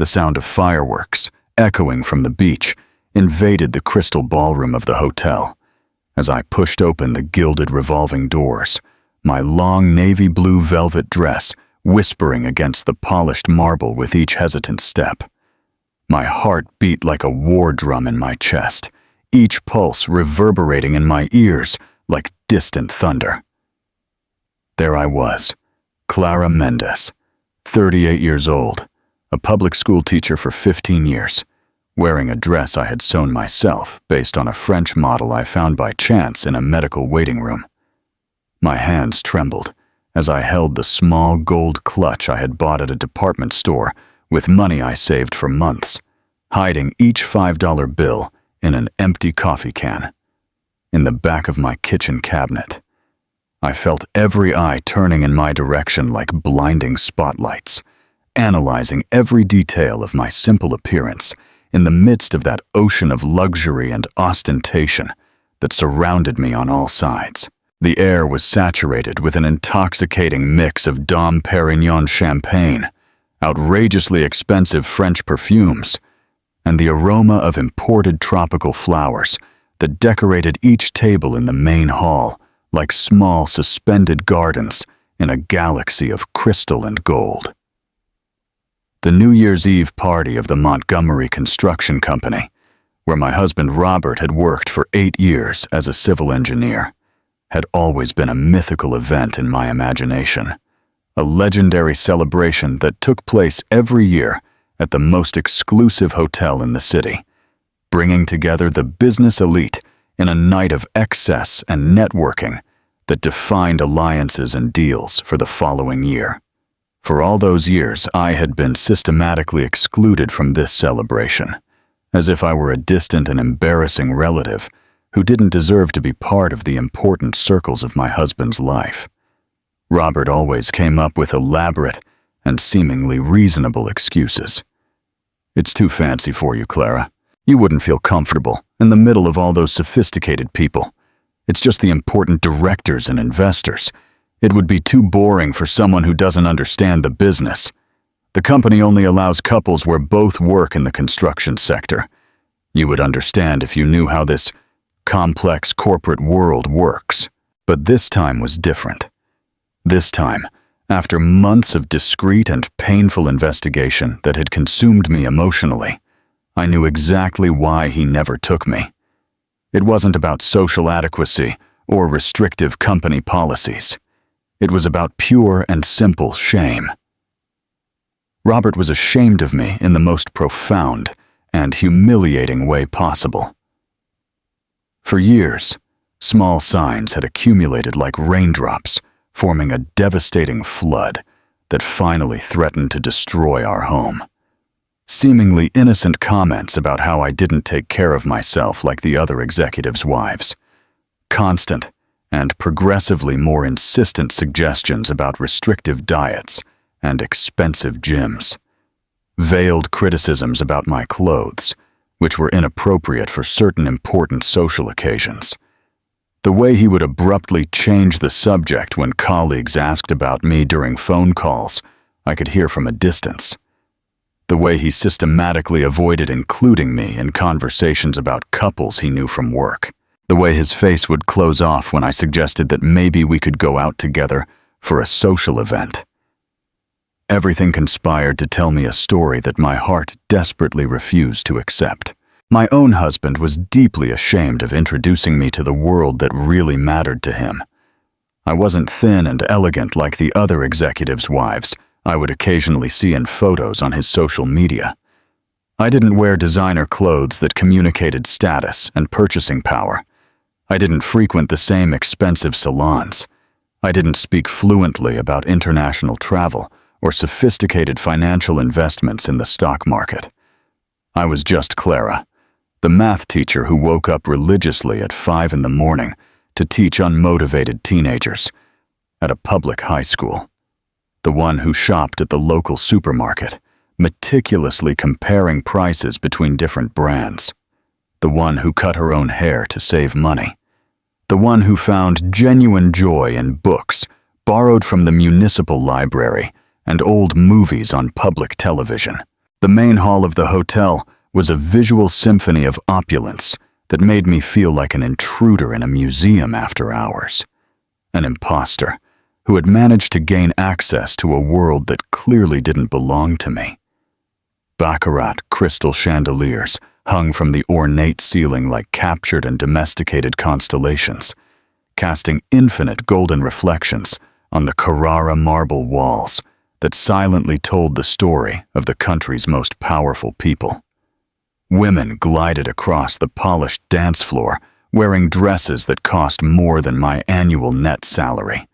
The sound of fireworks, echoing from the beach, invaded the crystal ballroom of the hotel. As I pushed open the gilded revolving doors, my long navy blue velvet dress whispering against the polished marble with each hesitant step. My heart beat like a war drum in my chest, each pulse reverberating in my ears like distant thunder. There I was, Clara Mendez, 38 years old, a public school teacher for 15 years, wearing a dress I had sewn myself based on a French model I found by chance in a medical waiting room. My hands trembled as I held the small gold clutch I had bought at a department store with money I saved for months, hiding each $5 bill in an empty coffee can. In the back of my kitchen cabinet, I felt every eye turning in my direction like blinding spotlights, analyzing every detail of my simple appearance in the midst of that ocean of luxury and ostentation that surrounded me on all sides. The air was saturated with an intoxicating mix of Dom Perignon champagne, outrageously expensive French perfumes, and the aroma of imported tropical flowers that decorated each table in the main hall like small suspended gardens in a galaxy of crystal and gold. The New Year's Eve party of the Montgomery Construction Company, where my husband Robert had worked for 8 years as a civil engineer, had always been a mythical event in my imagination, a legendary celebration that took place every year at the most exclusive hotel in the city, bringing together the business elite in a night of excess and networking that defined alliances and deals for the following year. For all those years, I had been systematically excluded from this celebration, as if I were a distant and embarrassing relative who didn't deserve to be part of the important circles of my husband's life. Robert always came up with elaborate and seemingly reasonable excuses. "It's too fancy for you, Clara. You wouldn't feel comfortable in the middle of all those sophisticated people. It's just the important directors and investors. It would be too boring for someone who doesn't understand the business. The company only allows couples where both work in the construction sector. You would understand if you knew how this complex corporate world works." But this time was different. This time, after months of discreet and painful investigation that had consumed me emotionally, I knew exactly why he never took me. It wasn't about social adequacy or restrictive company policies. It was about pure and simple shame. Robert was ashamed of me in the most profound and humiliating way possible. For years, small signs had accumulated like raindrops, forming a devastating flood that finally threatened to destroy our home. Seemingly innocent comments about how I didn't take care of myself like the other executives' wives. Constant and progressively more insistent suggestions about restrictive diets and expensive gyms. Veiled criticisms about my clothes, which were inappropriate for certain important social occasions. The way he would abruptly change the subject when colleagues asked about me during phone calls I could hear from a distance. The way he systematically avoided including me in conversations about couples he knew from work. The way his face would close off when I suggested that maybe we could go out together for a social event. Everything conspired to tell me a story that my heart desperately refused to accept. My own husband was deeply ashamed of introducing me to the world that really mattered to him. I wasn't thin and elegant like the other executives' wives I would occasionally see in photos on his social media. I didn't wear designer clothes that communicated status and purchasing power. I didn't frequent the same expensive salons. I didn't speak fluently about international travel or sophisticated financial investments in the stock market. I was just Clara, the math teacher who woke up religiously at 5 in the morning to teach unmotivated teenagers at a public high school. The one who shopped at the local supermarket, meticulously comparing prices between different brands. The one who cut her own hair to save money. The one who found genuine joy in books borrowed from the municipal library and old movies on public television. The main hall of the hotel was a visual symphony of opulence that made me feel like an intruder in a museum after hours. An imposter who had managed to gain access to a world that clearly didn't belong to me. Baccarat crystal chandeliers hung from the ornate ceiling like captured and domesticated constellations, casting infinite golden reflections on the Carrara marble walls that silently told the story of the country's most powerful people. Women glided across the polished dance floor wearing dresses that cost more than my annual net salary,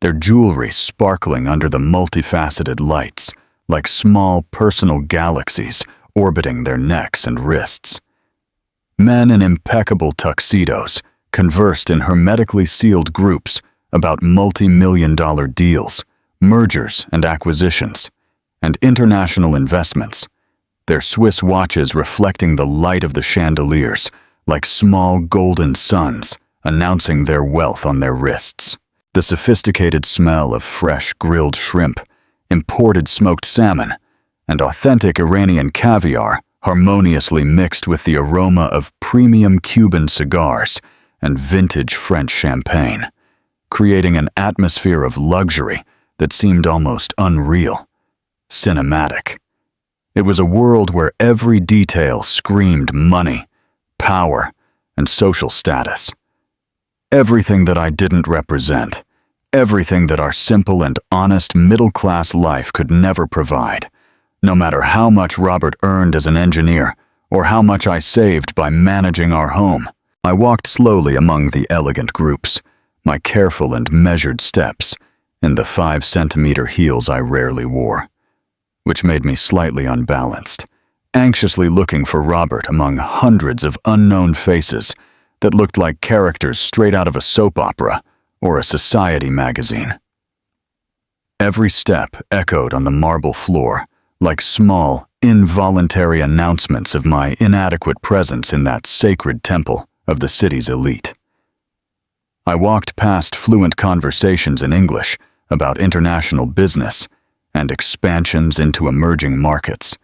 their jewelry sparkling under the multifaceted lights like small personal galaxies orbiting their necks and wrists. Men in impeccable tuxedos conversed in hermetically sealed groups about multi-million-dollar deals, mergers and acquisitions, and international investments, their Swiss watches reflecting the light of the chandeliers like small golden suns announcing their wealth on their wrists. The sophisticated smell of fresh grilled shrimp, imported smoked salmon, and authentic Iranian caviar harmoniously mixed with the aroma of premium Cuban cigars and vintage French champagne, creating an atmosphere of luxury that seemed almost unreal, cinematic. It was a world where every detail screamed money, power, and social status. Everything that I didn't represent, everything that our simple and honest middle-class life could never provide, no matter how much Robert earned as an engineer or how much I saved by managing our home. I walked slowly among the elegant groups, my careful and measured steps in the 5-centimeter heels I rarely wore, which made me slightly unbalanced, anxiously looking for Robert among hundreds of unknown faces that looked like characters straight out of a soap opera or a society magazine. Every step echoed on the marble floor like small, involuntary announcements of my inadequate presence in that sacred temple of the city's elite. I walked past fluent conversations in English about international business and expansions into emerging markets,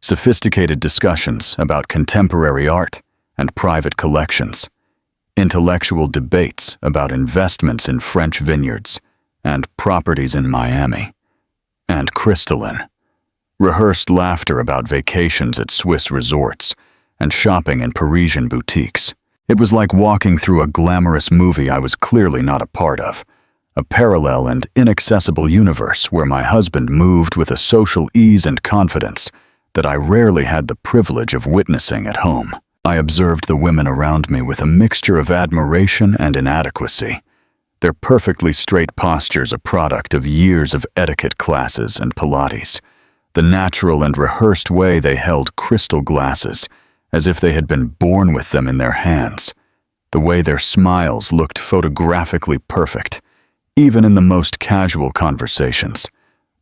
sophisticated discussions about contemporary art and private collections, intellectual debates about investments in French vineyards and properties in Miami, and crystalline, rehearsed laughter about vacations at Swiss resorts and shopping in Parisian boutiques. It was like walking through a glamorous movie I was clearly not a part of, a parallel and inaccessible universe where my husband moved with a social ease and confidence that I rarely had the privilege of witnessing at home. I observed the women around me with a mixture of admiration and inadequacy, their perfectly straight postures a product of years of etiquette classes and Pilates, the natural and rehearsed way they held crystal glasses as if they had been born with them in their hands, the way their smiles looked photographically perfect, even in the most casual conversations,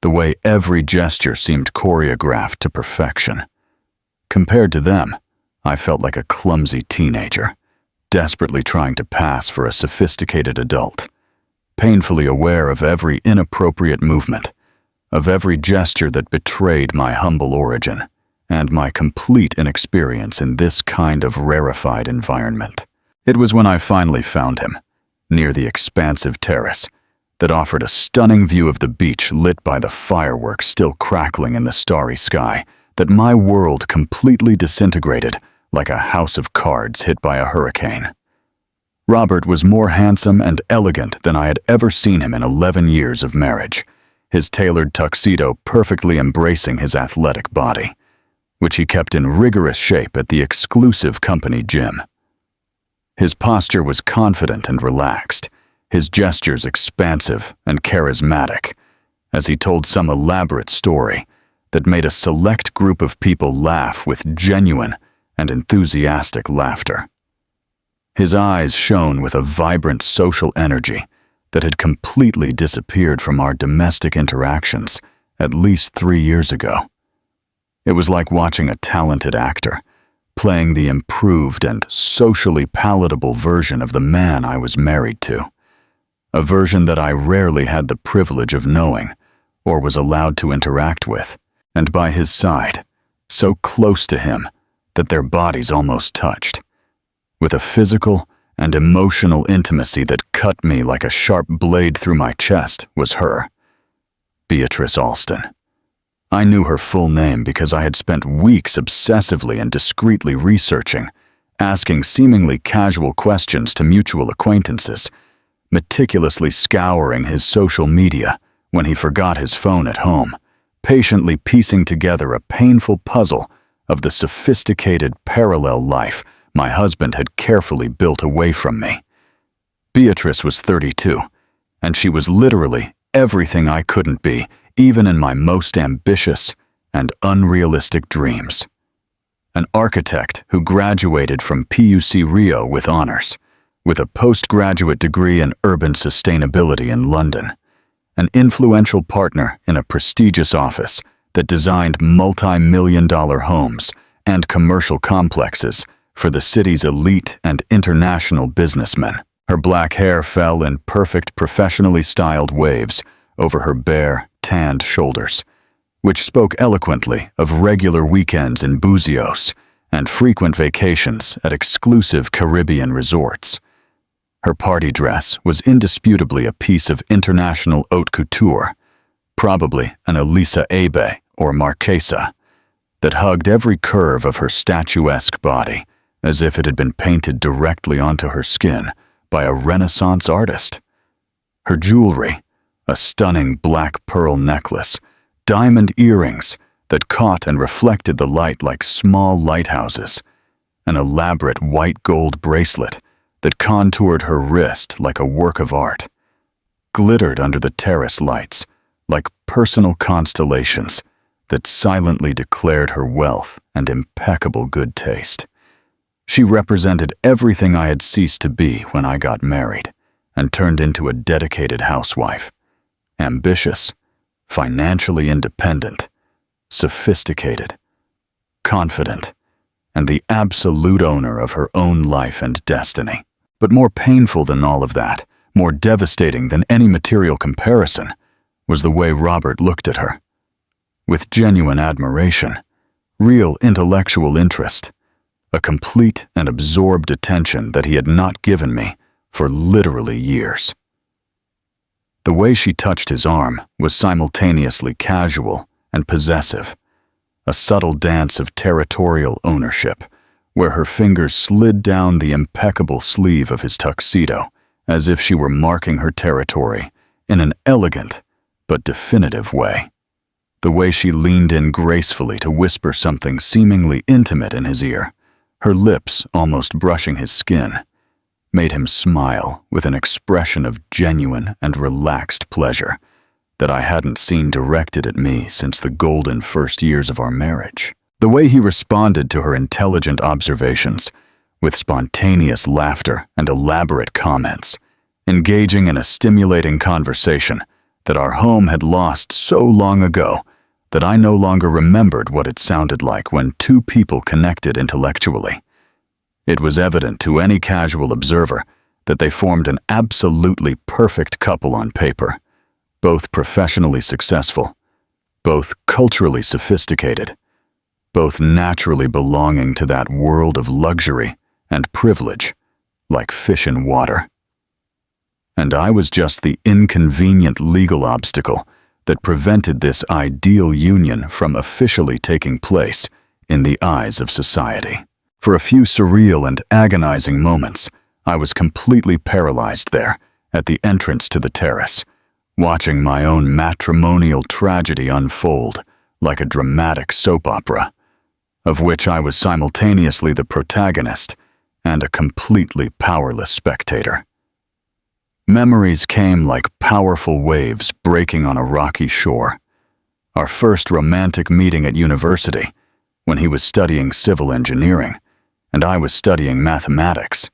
the way every gesture seemed choreographed to perfection. Compared to them, I felt like a clumsy teenager, desperately trying to pass for a sophisticated adult, painfully aware of every inappropriate movement, of every gesture that betrayed my humble origin and my complete inexperience in this kind of rarefied environment. It was when I finally found him, near the expansive terrace, that offered a stunning view of the beach lit by the fireworks still crackling in the starry sky, that my world completely disintegrated like a house of cards hit by a hurricane. Robert was more handsome and elegant than I had ever seen him in 11 years of marriage, his tailored tuxedo perfectly embracing his athletic body, which he kept in rigorous shape at the exclusive company gym. His posture was confident and relaxed, his gestures expansive and charismatic, as he told some elaborate story that made a select group of people laugh with genuine and enthusiastic laughter. His eyes shone with a vibrant social energy that had completely disappeared from our domestic interactions at least 3 years ago. It was like watching a talented actor playing the improved and socially palatable version of the man I was married to, a version that I rarely had the privilege of knowing or was allowed to interact with, and by his side, so close to him that their bodies almost touched, with a physical and emotional intimacy that cut me like a sharp blade through my chest, was her, Beatrice Alston. I knew her full name because I had spent weeks obsessively and discreetly researching, asking seemingly casual questions to mutual acquaintances, meticulously scouring his social media when he forgot his phone at home, patiently piecing together a painful puzzle of the sophisticated parallel life my husband had carefully built away from me. Beatrice was 32, and she was literally everything I couldn't be, even in my most ambitious and unrealistic dreams. An architect who graduated from PUC Rio with honors, with a postgraduate degree in urban sustainability in London, an influential partner in a prestigious office that designed multi-million-dollar homes and commercial complexes for the city's elite and international businessmen. Her black hair fell in perfect professionally styled waves over her bare, tanned shoulders, which spoke eloquently of regular weekends in Buzios and frequent vacations at exclusive Caribbean resorts. Her party dress was indisputably a piece of international haute couture, probably an Elisa Abe or Marchesa, that hugged every curve of her statuesque body as if it had been painted directly onto her skin by a Renaissance artist. Her jewelry, a stunning black pearl necklace, diamond earrings that caught and reflected the light like small lighthouses, an elaborate white gold bracelet that contoured her wrist like a work of art, glittered under the terrace lights like personal constellations that silently declared her wealth and impeccable good taste. She represented everything I had ceased to be when I got married and turned into a dedicated housewife, ambitious, financially independent, sophisticated, confident, and the absolute owner of her own life and destiny. But more painful than all of that, more devastating than any material comparison, was the way Robert looked at her. With genuine admiration, real intellectual interest, a complete and absorbed attention that he had not given me for literally years. The way she touched his arm was simultaneously casual and possessive, a subtle dance of territorial ownership, where her fingers slid down the impeccable sleeve of his tuxedo as if she were marking her territory in an elegant but definitive way. The way she leaned in gracefully to whisper something seemingly intimate in his ear, her lips almost brushing his skin, made him smile with an expression of genuine and relaxed pleasure that I hadn't seen directed at me since the golden first years of our marriage. The way he responded to her intelligent observations, with spontaneous laughter and elaborate comments, engaging in a stimulating conversation that our home had lost so long ago that I no longer remembered what it sounded like when two people connected intellectually. It was evident to any casual observer that they formed an absolutely perfect couple on paper, both professionally successful, both culturally sophisticated, both naturally belonging to that world of luxury and privilege, like fish in water. And I was just the inconvenient legal obstacle that prevented this ideal union from officially taking place in the eyes of society. For a few surreal and agonizing moments, I was completely paralyzed there at the entrance to the terrace, watching my own matrimonial tragedy unfold like a dramatic soap opera, of which I was simultaneously the protagonist and a completely powerless spectator. Memories came like powerful waves breaking on a rocky shore. Our first romantic meeting at university, when he was studying civil engineering and I was studying mathematics,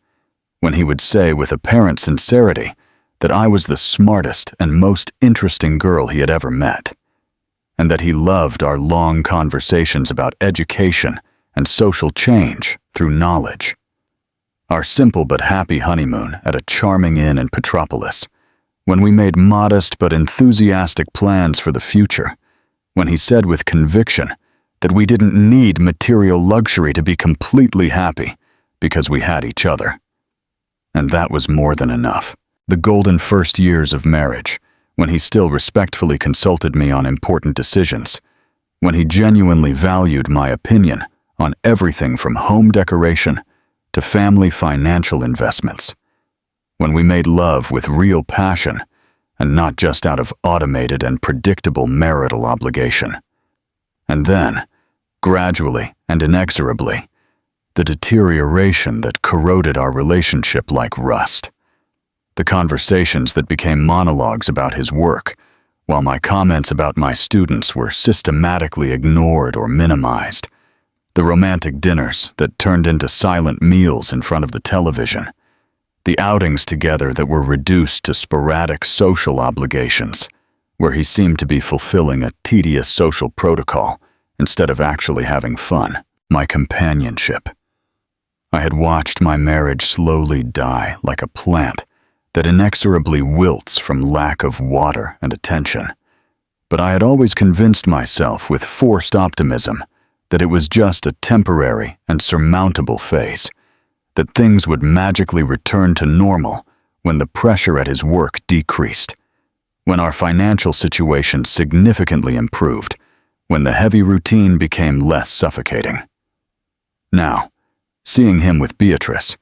when he would say with apparent sincerity that I was the smartest and most interesting girl he had ever met, and that he loved our long conversations about education and social change through knowledge. Our simple but happy honeymoon at a charming inn in Petropolis, when we made modest but enthusiastic plans for the future, when he said with conviction that we didn't need material luxury to be completely happy because we had each other. And that was more than enough. The golden first years of marriage, when he still respectfully consulted me on important decisions, when he genuinely valued my opinion on everything from home decoration to family financial investments, when we made love with real passion and not just out of automated and predictable marital obligation. And then, gradually and inexorably, the deterioration that corroded our relationship like rust. The conversations that became monologues about his work, while my comments about my students were systematically ignored or minimized. The romantic dinners that turned into silent meals in front of the television. The outings together that were reduced to sporadic social obligations, where he seemed to be fulfilling a tedious social protocol instead of actually having fun. My companionship. I had watched my marriage slowly die like a plant that inexorably wilts from lack of water and attention. But I had always convinced myself with forced optimism that it was just a temporary and surmountable phase, that things would magically return to normal when the pressure at his work decreased, when our financial situation significantly improved, when the heavy routine became less suffocating. Now, seeing him with Beatrice,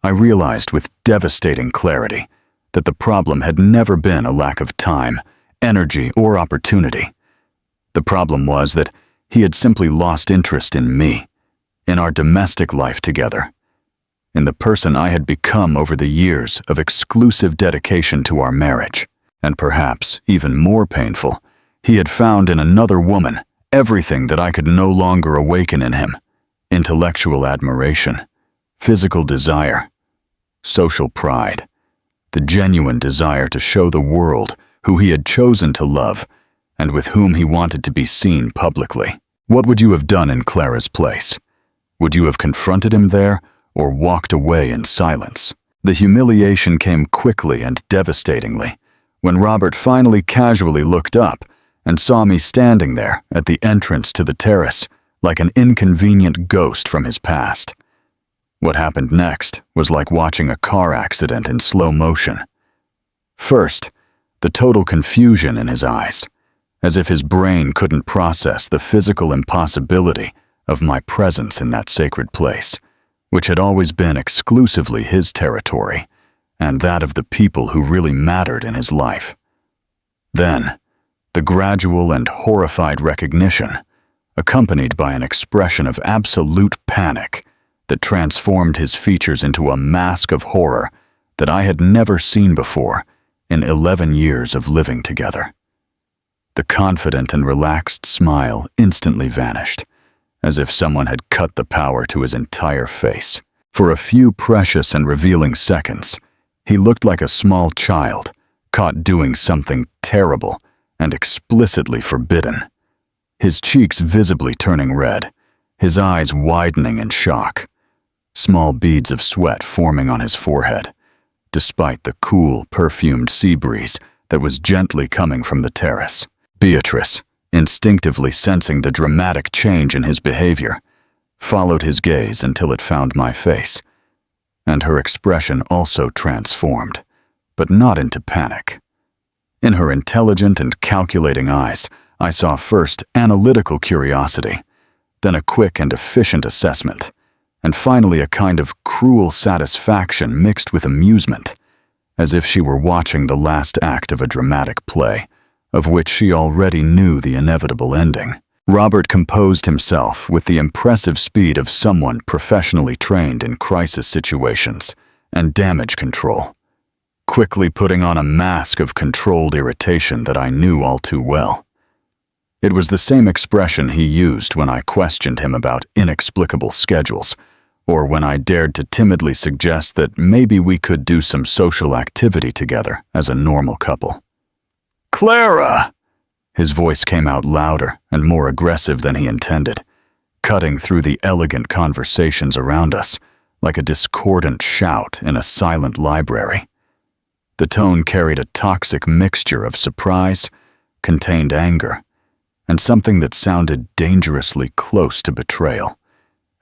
I realized with devastating clarity that the problem had never been a lack of time, energy, or opportunity. The problem was that he had simply lost interest in me, in our domestic life together, in the person I had become over the years of exclusive dedication to our marriage. And perhaps, even more painful, he had found in another woman everything that I could no longer awaken in him: intellectual admiration, physical desire, social pride, the genuine desire to show the world who he had chosen to love and with whom he wanted to be seen publicly. What would you have done in Clara's place? Would you have confronted him there or walked away in silence? The humiliation came quickly and devastatingly when Robert finally casually looked up and saw me standing there at the entrance to the terrace like an inconvenient ghost from his past. What happened next was like watching a car accident in slow motion. First, the total confusion in his eyes, as if his brain couldn't process the physical impossibility of my presence in that sacred place, which had always been exclusively his territory, and that of the people who really mattered in his life. Then, the gradual and horrified recognition, accompanied by an expression of absolute panic that transformed his features into a mask of horror that I had never seen before in 11 years of living together. The confident and relaxed smile instantly vanished, as if someone had cut the power to his entire face. For a few precious and revealing seconds, he looked like a small child caught doing something terrible and explicitly forbidden, his cheeks visibly turning red, his eyes widening in shock, small beads of sweat forming on his forehead, despite the cool, perfumed sea breeze that was gently coming from the terrace. Beatrice, instinctively sensing the dramatic change in his behavior, followed his gaze until it found my face, and her expression also transformed, but not into panic. In her intelligent and calculating eyes, I saw first analytical curiosity, then a quick and efficient assessment, and finally a kind of cruel satisfaction mixed with amusement, as if she were watching the last act of a dramatic play, of which she already knew the inevitable ending. Robert composed himself with the impressive speed of someone professionally trained in crisis situations and damage control, quickly putting on a mask of controlled irritation that I knew all too well. It was the same expression he used when I questioned him about inexplicable schedules, or when I dared to timidly suggest that maybe we could do some social activity together as a normal couple. "Clara!" His voice came out louder and more aggressive than he intended, cutting through the elegant conversations around us like a discordant shout in a silent library. The tone carried a toxic mixture of surprise, contained anger, and something that sounded dangerously close to betrayal,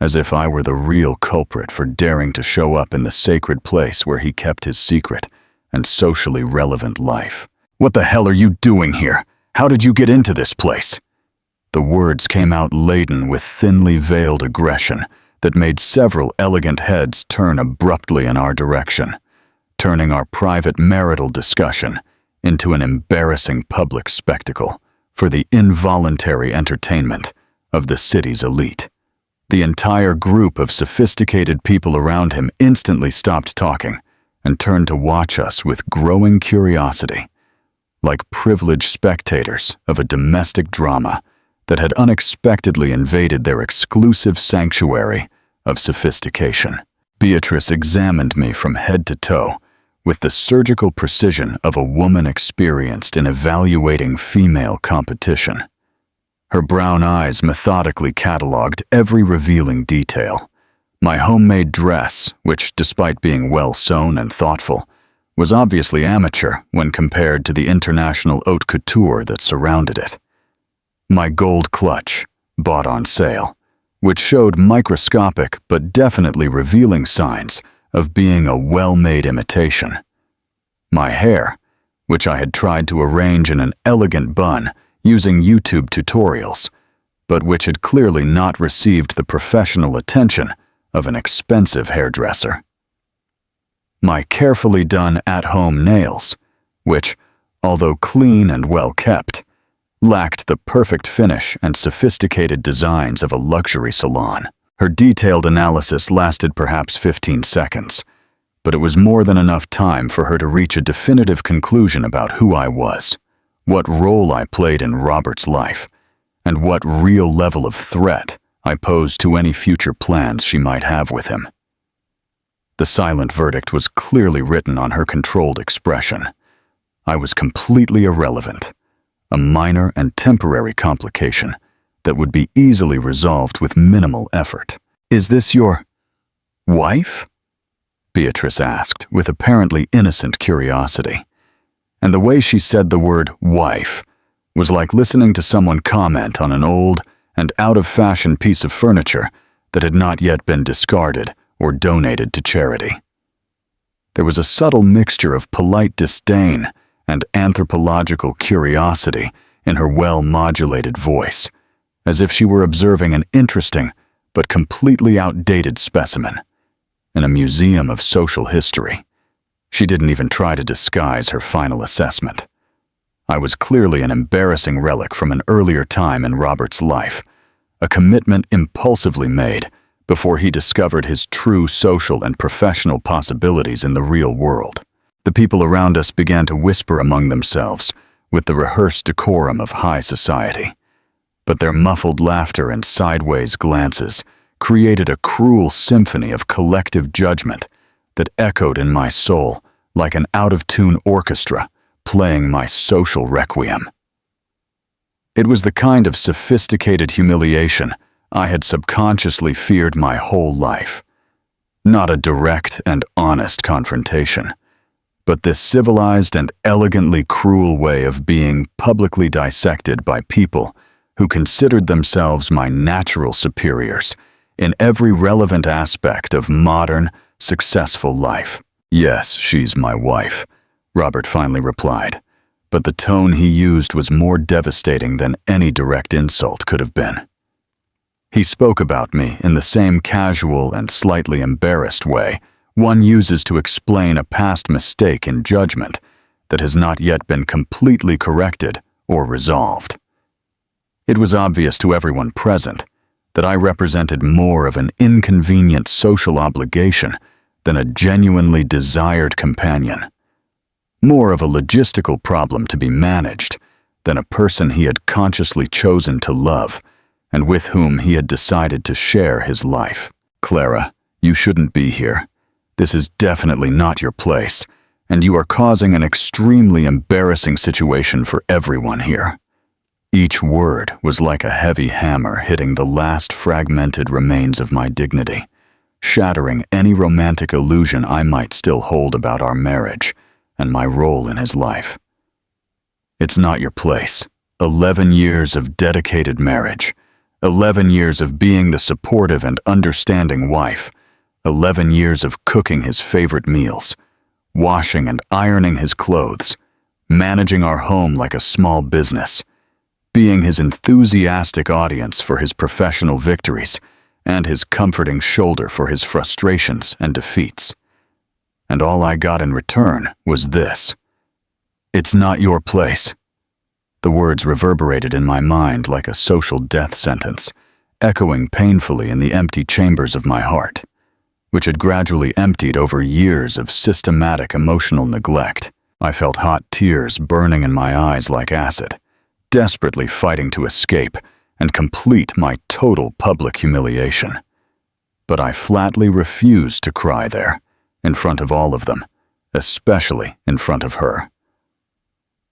as if I were the real culprit for daring to show up in the sacred place where he kept his secret and socially relevant life. "What the hell are you doing here? How did you get into this place?" The words came out laden with thinly veiled aggression that made several elegant heads turn abruptly in our direction, turning our private marital discussion into an embarrassing public spectacle for the involuntary entertainment of the city's elite. The entire group of sophisticated people around him instantly stopped talking and turned to watch us with growing curiosity, like privileged spectators of a domestic drama that had unexpectedly invaded their exclusive sanctuary of sophistication. Beatrice examined me from head to toe with the surgical precision of a woman experienced in evaluating female competition. Her brown eyes methodically cataloged every revealing detail. My homemade dress, which, despite being well sewn and thoughtful, was obviously amateur when compared to the international haute couture that surrounded it. My gold clutch, bought on sale, which showed microscopic but definitely revealing signs of being a well-made imitation. My hair, which I had tried to arrange in an elegant bun using YouTube tutorials, but which had clearly not received the professional attention of an expensive hairdresser. My carefully done at-home nails, which, although clean and well-kept, lacked the perfect finish and sophisticated designs of a luxury salon. Her detailed analysis lasted perhaps 15 seconds, but it was more than enough time for her to reach a definitive conclusion about who I was, what role I played in Robert's life, and what real level of threat I posed to any future plans she might have with him. The silent verdict was clearly written on her controlled expression. I was completely irrelevant, a minor and temporary complication that would be easily resolved with minimal effort. "Is this your wife?" Beatrice asked with apparently innocent curiosity. And the way she said the word wife was like listening to someone comment on an old and out-of-fashion piece of furniture that had not yet been discarded or donated to charity. There was a subtle mixture of polite disdain and anthropological curiosity in her well-modulated voice, as if she were observing an interesting but completely outdated specimen in a museum of social history. She didn't even try to disguise her final assessment. I was clearly an embarrassing relic from an earlier time in Robert's life, a commitment impulsively made before he discovered his true social and professional possibilities in the real world. The people around us began to whisper among themselves with the rehearsed decorum of high society, but their muffled laughter and sideways glances created a cruel symphony of collective judgment that echoed in my soul like an out-of-tune orchestra playing my social requiem. It was the kind of sophisticated humiliation I had subconsciously feared my whole life. Not a direct and honest confrontation, but this civilized and elegantly cruel way of being publicly dissected by people who considered themselves my natural superiors in every relevant aspect of modern, successful life. "Yes, she's my wife," Robert finally replied, but the tone he used was more devastating than any direct insult could have been. He spoke about me in the same casual and slightly embarrassed way one uses to explain a past mistake in judgment that has not yet been completely corrected or resolved. It was obvious to everyone present that I represented more of an inconvenient social obligation than a genuinely desired companion, more of a logistical problem to be managed than a person he had consciously chosen to love and with whom he had decided to share his life. "Clara, you shouldn't be here. This is definitely not your place, and you are causing an extremely embarrassing situation for everyone here." Each word was like a heavy hammer hitting the last fragmented remains of my dignity, shattering any romantic illusion I might still hold about our marriage and my role in his life. "It's not your place," 11 years of dedicated marriage. 11 years of being the supportive and understanding wife. 11 years of cooking his favorite meals, washing and ironing his clothes, managing our home like a small business, being his enthusiastic audience for his professional victories and his comforting shoulder for his frustrations and defeats. And all I got in return was this: "It's not your place." The words reverberated in my mind like a social death sentence, echoing painfully in the empty chambers of my heart, which had gradually emptied over years of systematic emotional neglect. I felt hot tears burning in my eyes like acid, desperately fighting to escape and complete my total public humiliation. But I flatly refused to cry there, in front of all of them, especially in front of her.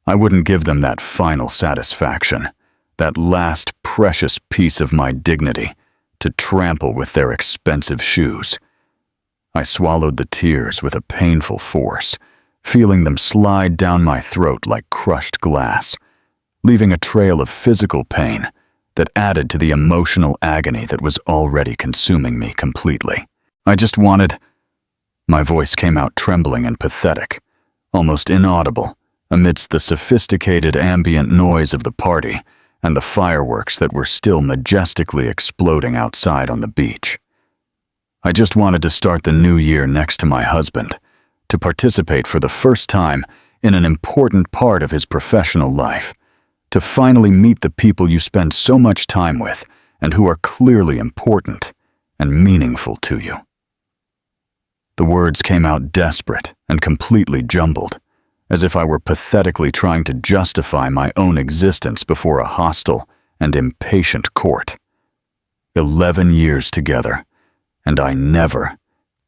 I wouldn't give them that final satisfaction, that last precious piece of my dignity, to trample with their expensive shoes. I swallowed the tears with a painful force, feeling them slide down my throat like crushed glass, leaving a trail of physical pain that added to the emotional agony that was already consuming me completely. I just wanted... My voice came out trembling and pathetic, almost inaudible, amidst the sophisticated ambient noise of the party and the fireworks that were still majestically exploding outside on the beach. I just wanted to start the new year next to my husband, to participate for the first time in an important part of his professional life, to finally meet the people you spend so much time with and who are clearly important and meaningful to you. The words came out desperate and completely jumbled, as if I were pathetically trying to justify my own existence before a hostile and impatient court. 11 years together, and I never,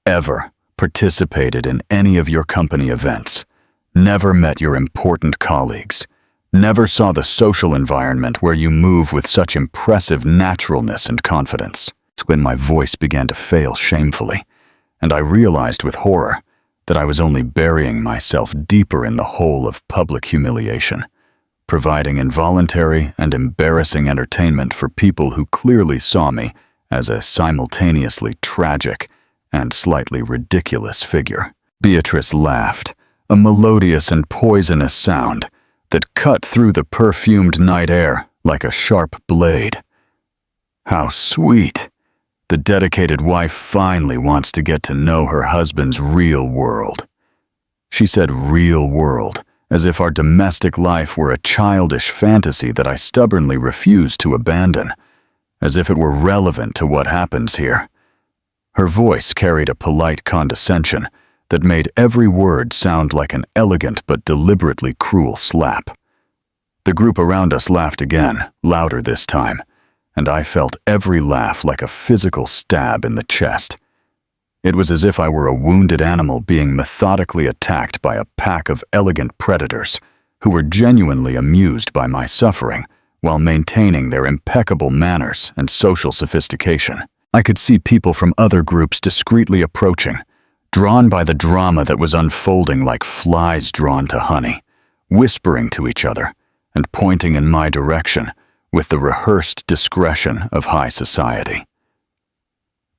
ever participated in any of your company events, never met your important colleagues, never saw the social environment where you move with such impressive naturalness and confidence. It's when my voice began to fail shamefully, and I realized with horror that I was only burying myself deeper in the hole of public humiliation, providing involuntary and embarrassing entertainment for people who clearly saw me as a simultaneously tragic and slightly ridiculous figure. Beatrice laughed, a melodious and poisonous sound that cut through the perfumed night air like a sharp blade. How sweet! The dedicated wife finally wants to get to know her husband's real world. She said real world, as if our domestic life were a childish fantasy that I stubbornly refused to abandon, as if it were relevant to what happens here. Her voice carried a polite condescension that made every word sound like an elegant but deliberately cruel slap. The group around us laughed again, louder this time, and I felt every laugh like a physical stab in the chest. It was as if I were a wounded animal being methodically attacked by a pack of elegant predators who were genuinely amused by my suffering while maintaining their impeccable manners and social sophistication. I could see people from other groups discreetly approaching, drawn by the drama that was unfolding like flies drawn to honey, whispering to each other and pointing in my direction with the rehearsed discretion of high society.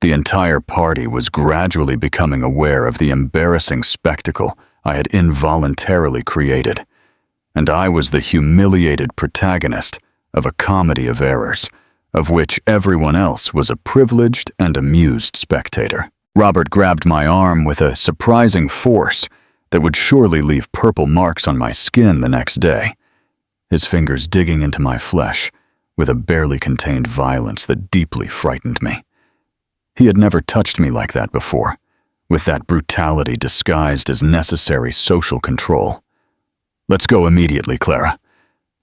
The entire party was gradually becoming aware of the embarrassing spectacle I had involuntarily created, and I was the humiliated protagonist of a comedy of errors, of which everyone else was a privileged and amused spectator. Robert grabbed my arm with a surprising force that would surely leave purple marks on my skin the next day, his fingers digging into my flesh with a barely contained violence that deeply frightened me. He had never touched me like that before, with that brutality disguised as necessary social control. "Let's go immediately, Clara.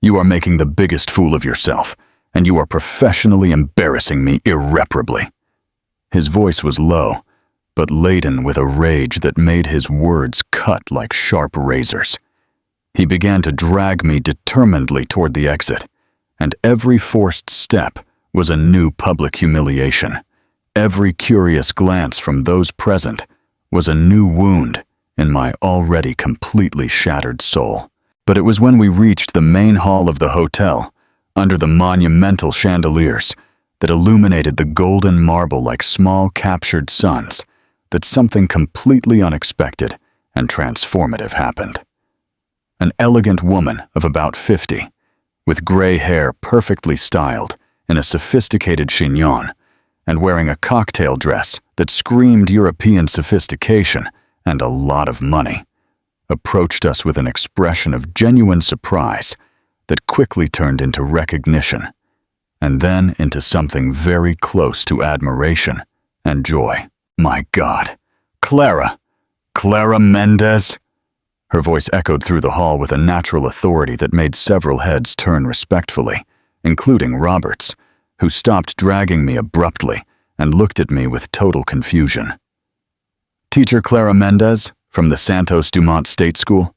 You are making the biggest fool of yourself, and you are professionally embarrassing me irreparably." His voice was low, but laden with a rage that made his words cut like sharp razors. He began to drag me determinedly toward the exit, and every forced step was a new public humiliation. Every curious glance from those present was a new wound in my already completely shattered soul. But it was when we reached the main hall of the hotel, under the monumental chandeliers that illuminated the golden marble like small captured suns, that something completely unexpected and transformative happened. An elegant woman of about 50, with gray hair perfectly styled in a sophisticated chignon, and wearing a cocktail dress that screamed European sophistication and a lot of money, approached us with an expression of genuine surprise that quickly turned into recognition, and then into something very close to admiration and joy. My God, Clara! Clara Mendez! Her voice echoed through the hall with a natural authority that made several heads turn respectfully, including Robert's, who stopped dragging me abruptly and looked at me with total confusion. Teacher Clara Mendez, from the Santos Dumont State School?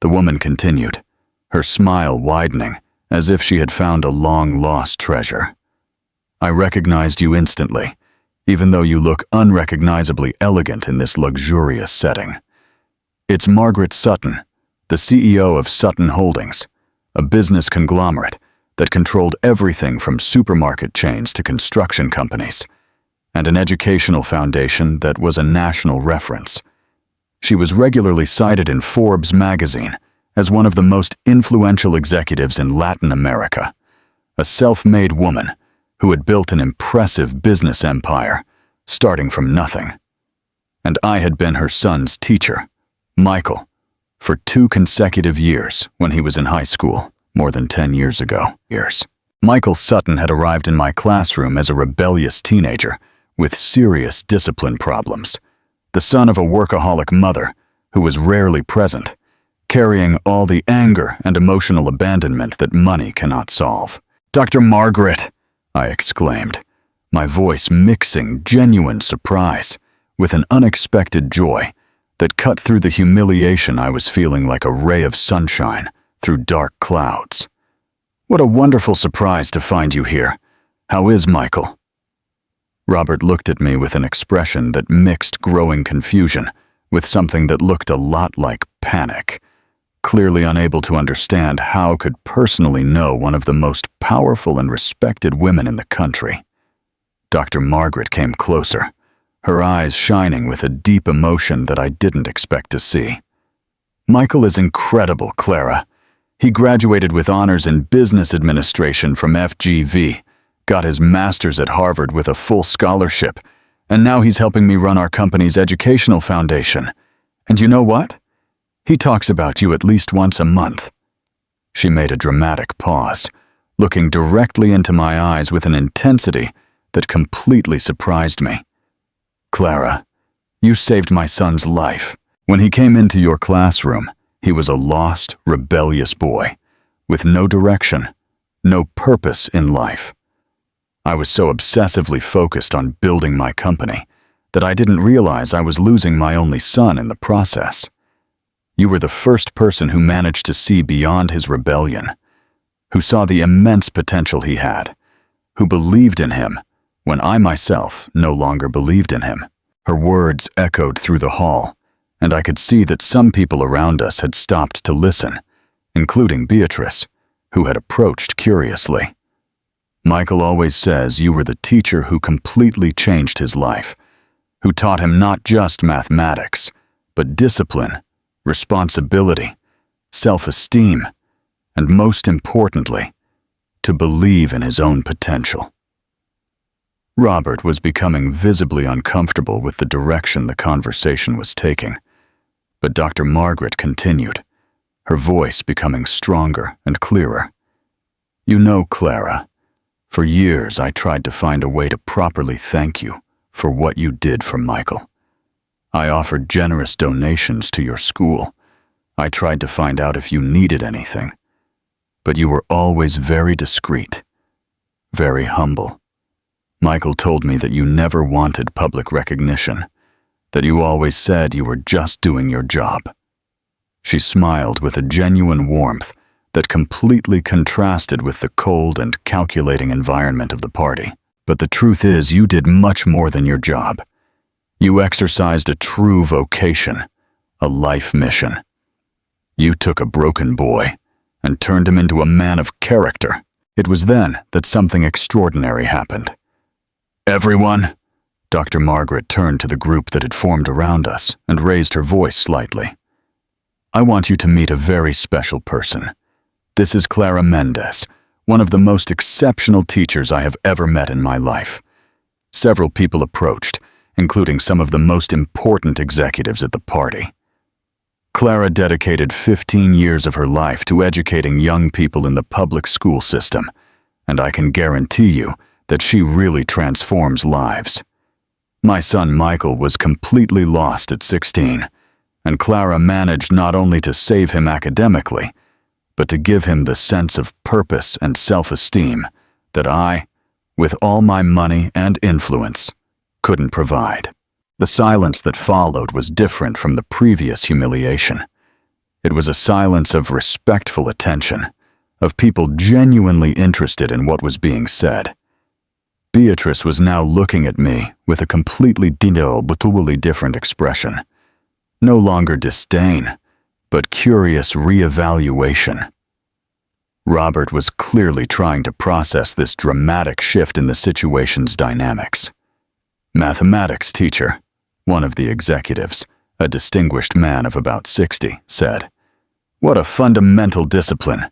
The woman continued, her smile widening as if she had found a long-lost treasure. I recognized you instantly, even though you look unrecognizably elegant in this luxurious setting. It's Margaret Sutton, the CEO of Sutton Holdings, a business conglomerate that controlled everything from supermarket chains to construction companies, and an educational foundation that was a national reference. She was regularly cited in Forbes magazine as one of the most influential executives in Latin America, a self-made woman who had built an impressive business empire, starting from nothing. And I had been her son's teacher, Michael, for 2 consecutive years when he was in high school, more than 10 years ago. Michael Sutton had arrived in my classroom as a rebellious teenager with serious discipline problems, the son of a workaholic mother who was rarely present, carrying all the anger and emotional abandonment that money cannot solve. "Dr. Margaret!" I exclaimed, my voice mixing genuine surprise with an unexpected joy that cut through the humiliation I was feeling like a ray of sunshine through dark clouds. "What a wonderful surprise to find you here. How is Michael?" Robert looked at me with an expression that mixed growing confusion with something that looked a lot like panic, clearly unable to understand how could personally know one of the most powerful and respected women in the country. Dr. Margaret came closer, her eyes shining with a deep emotion that I didn't expect to see. "Michael is incredible, Clara. He graduated with honors in business administration from FGV, got his master's at Harvard with a full scholarship, and now he's helping me run our company's educational foundation. And you know what? He talks about you at least once a month." She made a dramatic pause, looking directly into my eyes with an intensity that completely surprised me. "Clara, you saved my son's life. When he came into your classroom, he was a lost, rebellious boy, with no direction, no purpose in life. I was so obsessively focused on building my company that I didn't realize I was losing my only son in the process. You were the first person who managed to see beyond his rebellion, who saw the immense potential he had, who believed in him when I myself no longer believed in him." Her words echoed through the hall, and I could see that some people around us had stopped to listen, including Beatrice, who had approached curiously. "Michael always says you were the teacher who completely changed his life, who taught him not just mathematics, but discipline, responsibility, self-esteem, and most importantly, to believe in his own potential." Robert was becoming visibly uncomfortable with the direction the conversation was taking, but Dr. Margaret continued, her voice becoming stronger and clearer. "You know, Clara, for years I tried to find a way to properly thank you for what you did for Michael. I offered generous donations to your school. I tried to find out if you needed anything, but you were always very discreet, very humble. Michael told me that you never wanted public recognition, that you always said you were just doing your job." She smiled with a genuine warmth that completely contrasted with the cold and calculating environment of the party. "But the truth is, you did much more than your job. You exercised a true vocation, a life mission. You took a broken boy and turned him into a man of character. It was then that something extraordinary happened. Everyone, Dr. Margaret turned to the group that had formed around us and raised her voice slightly. I want you to meet a very special person. This is Clara Mendez, one of the most exceptional teachers I have ever met in my life. Several people approached, including some of the most important executives at the party. Clara dedicated 15 years of her life to educating young people in the public school system, and I can guarantee you that she really transforms lives. My son Michael was completely lost at 16, and Clara managed not only to save him academically, but to give him the sense of purpose and self-esteem that I, with all my money and influence, couldn't provide. The silence that followed was different from the previous humiliation. It was a silence of respectful attention, of people genuinely interested in what was being said. Beatrice was now looking at me with a completely different expression. No longer disdain, but curious reevaluation. Robert was clearly trying to process this dramatic shift in the situation's dynamics. Mathematics teacher, one of the executives, a distinguished man of about 60, said, "What a fundamental discipline.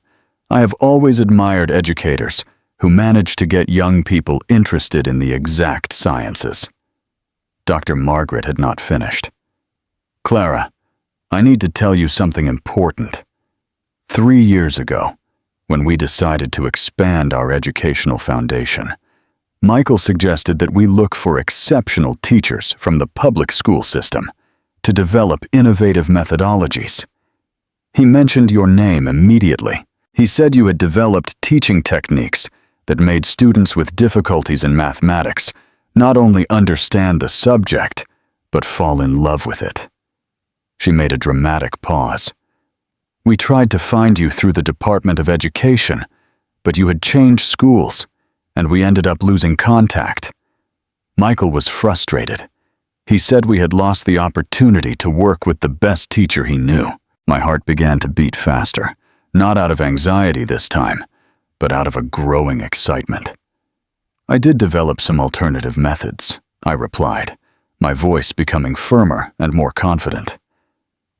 I have always admired educators who manage to get young people interested in the exact sciences." Dr. Margaret had not finished. "Clara, I need to tell you something important. 3 years ago, when we decided to expand our educational foundation, Michael suggested that we look for exceptional teachers from the public school system to develop innovative methodologies. He mentioned your name immediately. He said you had developed teaching techniques that made students with difficulties in mathematics not only understand the subject, but fall in love with it." She made a dramatic pause. "We tried to find you through the Department of Education, but you had changed schools, and we ended up losing contact." Michael was frustrated. He said we had lost the opportunity to work with the best teacher he knew. My heart began to beat faster, not out of anxiety this time, but out of a growing excitement. "I did develop some alternative methods," I replied, my voice becoming firmer and more confident.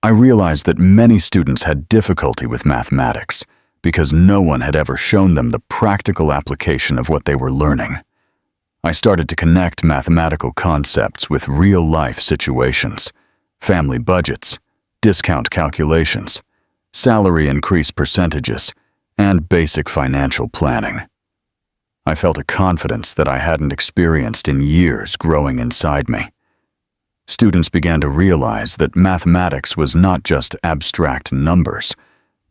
"I realized that many students had difficulty with mathematics because no one had ever shown them the practical application of what they were learning. I started to connect mathematical concepts with real-life situations, family budgets, discount calculations, salary increase percentages, and basic financial planning. I felt a confidence that I hadn't experienced in years growing inside me. Students began to realize that mathematics was not just abstract numbers,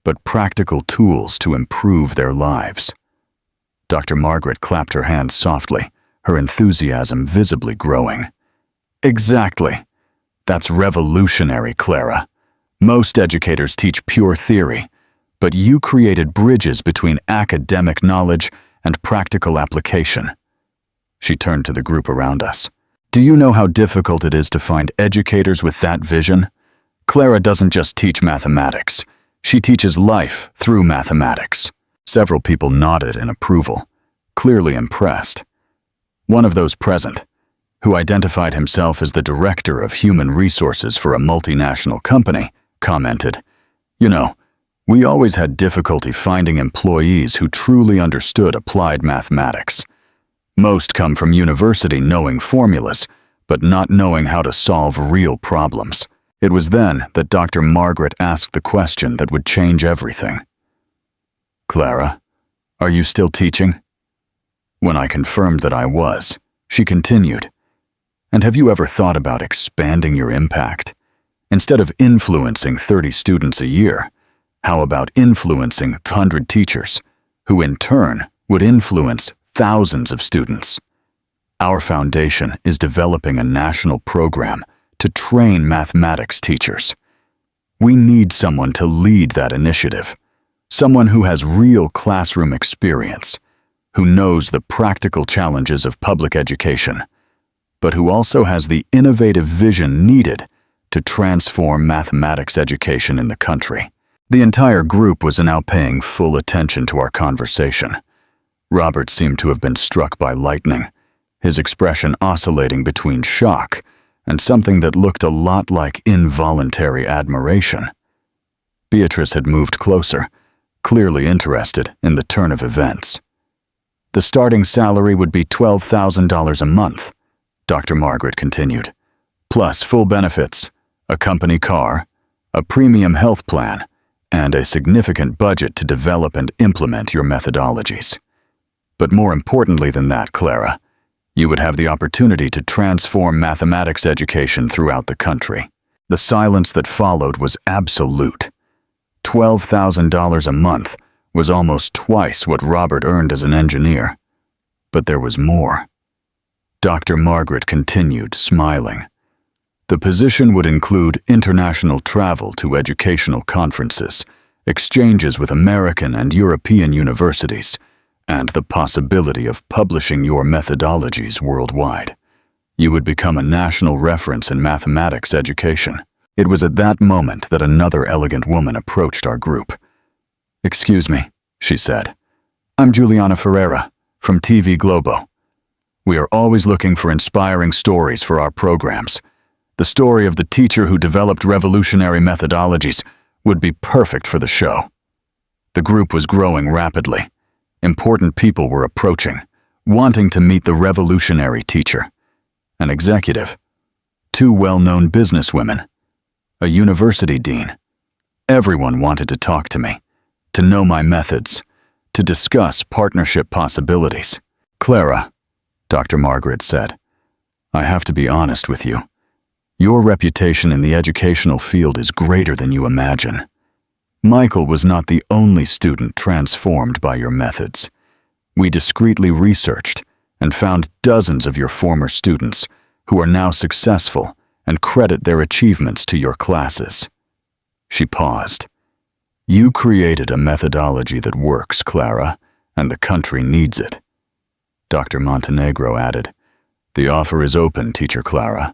but practical tools to improve their lives." Dr. Margaret clapped her hands softly, her enthusiasm visibly growing. "Exactly. That's revolutionary, Clara. Most educators teach pure theory, but you created bridges between academic knowledge and practical application." She turned to the group around us. "Do you know how difficult it is to find educators with that vision? Clara doesn't just teach mathematics. She teaches life through mathematics." Several people nodded in approval, clearly impressed. One of those present, who identified himself as the director of human resources for a multinational company, commented, "You know, we always had difficulty finding employees who truly understood applied mathematics. Most come from university knowing formulas, but not knowing how to solve real problems." It was then that Dr. Margaret asked the question that would change everything. "Clara, are you still teaching?" When I confirmed that I was, she continued, "And have you ever thought about expanding your impact? Instead of influencing 30 students a year, how about influencing 100 teachers, who in turn would influence thousands of students? Our foundation is developing a national program to train mathematics teachers. We need someone to lead that initiative, someone who has real classroom experience, who knows the practical challenges of public education, but who also has the innovative vision needed to transform mathematics education in the country." The entire group was now paying full attention to our conversation. Robert seemed to have been struck by lightning, his expression oscillating between shock and something that looked a lot like involuntary admiration. Beatrice had moved closer, clearly interested in the turn of events. The starting salary would be $12,000 a month, Dr. Margaret continued, plus full benefits, a company car, a premium health plan, and a significant budget to develop and implement your methodologies. But more importantly than that, Clara, you would have the opportunity to transform mathematics education throughout the country. The silence that followed was absolute. $12,000 a month was almost twice what Robert earned as an engineer. But there was more. Dr. Margaret continued, smiling. The position would include international travel to educational conferences, exchanges with American and European universities, and the possibility of publishing your methodologies worldwide. You would become a national reference in mathematics education. It was at that moment that another elegant woman approached our group. "Excuse me," she said. "I'm Juliana Ferreira, from TV Globo. We are always looking for inspiring stories for our programs. The story of the teacher who developed revolutionary methodologies would be perfect for the show." The group was growing rapidly. Important people were approaching, wanting to meet the revolutionary teacher. An executive, two well-known businesswomen, a university dean. Everyone wanted to talk to me, to know my methods, to discuss partnership possibilities. "Clara," Dr. Margaret said, "I have to be honest with you. Your reputation in the educational field is greater than you imagine. Michael was not the only student transformed by your methods. We discreetly researched and found dozens of your former students who are now successful and credit their achievements to your classes." She paused. "You created a methodology that works, Clara, and the country needs it." Dr. Montenegro added, "The offer is open, Teacher Clara.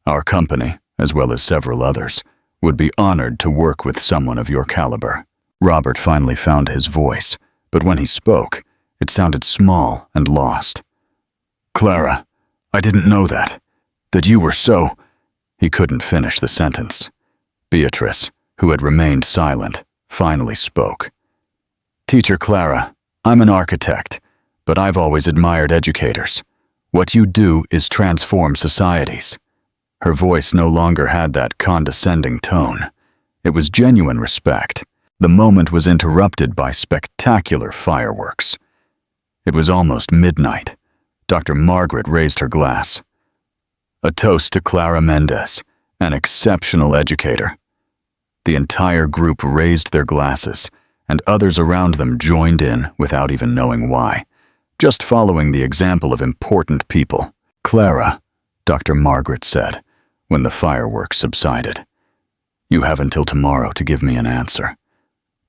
Our company, as well as several others, would be honored to work with someone of your caliber." Robert finally found his voice, but when he spoke, it sounded small and lost. "Clara, I didn't know that you were so—" He couldn't finish the sentence. Beatrice, who had remained silent, finally spoke. "Teacher Clara, I'm an architect, but I've always admired educators. What you do is transform societies." Her voice no longer had that condescending tone. It was genuine respect. The moment was interrupted by spectacular fireworks. It was almost midnight. Dr. Margaret raised her glass. "A toast to Clara Mendez, an exceptional educator." The entire group raised their glasses, and others around them joined in without even knowing why, just following the example of important people. "Clara," Dr. Margaret said, when the fireworks subsided, "you have until tomorrow to give me an answer.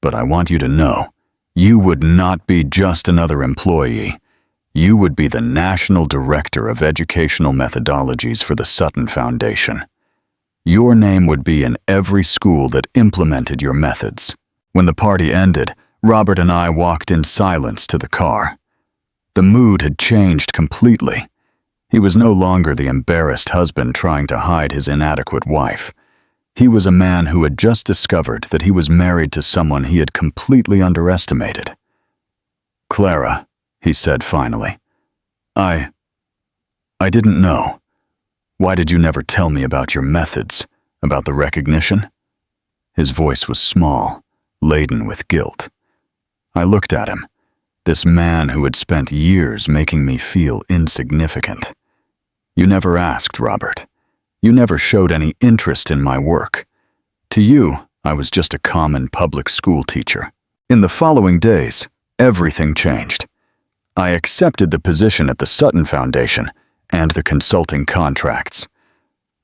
But I want you to know, you would not be just another employee. You would be the National Director of Educational Methodologies for the Sutton Foundation. Your name would be in every school that implemented your methods." When the party ended, Robert and I walked in silence to the car. The mood had changed completely. He was no longer the embarrassed husband trying to hide his inadequate wife. He was a man who had just discovered that he was married to someone he had completely underestimated. "Clara," he said finally, I didn't know. Why did you never tell me about your methods, about the recognition?" His voice was small, laden with guilt. I looked at him, this man who had spent years making me feel insignificant. "You never asked, Robert. You never showed any interest in my work. To you, I was just a common public school teacher." In the following days, everything changed. I accepted the position at the Sutton Foundation and the consulting contracts.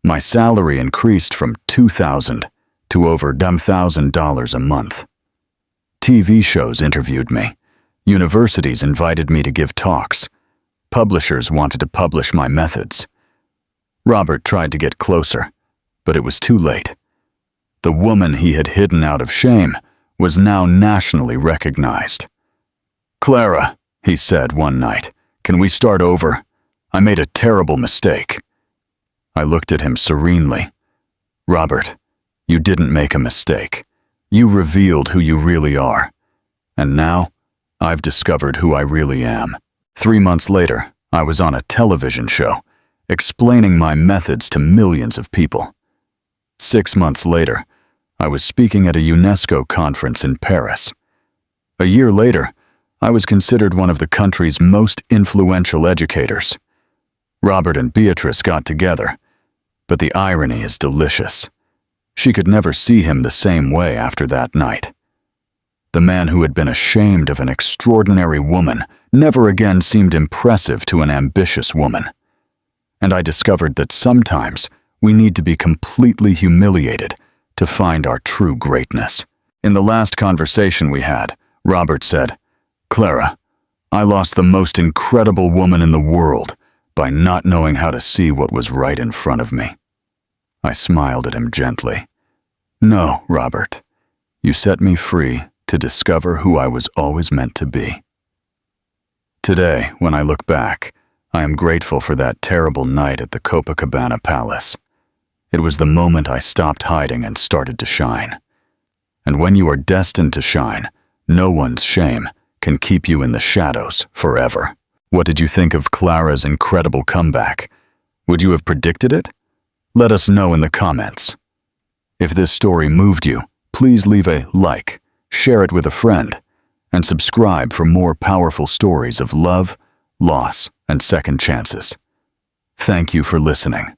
My salary increased from $2,000 to over $10,000 a month. TV shows interviewed me. Universities invited me to give talks. Publishers wanted to publish my methods. Robert tried to get closer, but it was too late. The woman he had hidden out of shame was now nationally recognized. "Clara," he said one night, "can we start over? I made a terrible mistake." I looked at him serenely. "Robert, you didn't make a mistake. You revealed who you really are. And now, I've discovered who I really am." 3 months later, I was on a television show, explaining my methods to millions of people. 6 months later, I was speaking at a UNESCO conference in Paris. A year later, I was considered one of the country's most influential educators. Robert and Beatrice got together, but the irony is delicious. She could never see him the same way after that night. The man who had been ashamed of an extraordinary woman never again seemed impressive to an ambitious woman. And I discovered that sometimes we need to be completely humiliated to find our true greatness. In the last conversation we had, Robert said, "Clara, I lost the most incredible woman in the world by not knowing how to see what was right in front of me." I smiled at him gently. "No, Robert, you set me free to discover who I was always meant to be." Today, when I look back, I am grateful for that terrible night at the Copacabana Palace. It was the moment I stopped hiding and started to shine. And when you are destined to shine, no one's shame can keep you in the shadows forever. What did you think of Clara's incredible comeback? Would you have predicted it? Let us know in the comments. If this story moved you, please leave a like, share it with a friend, and subscribe for more powerful stories of love, loss, and second chances. Thank you for listening.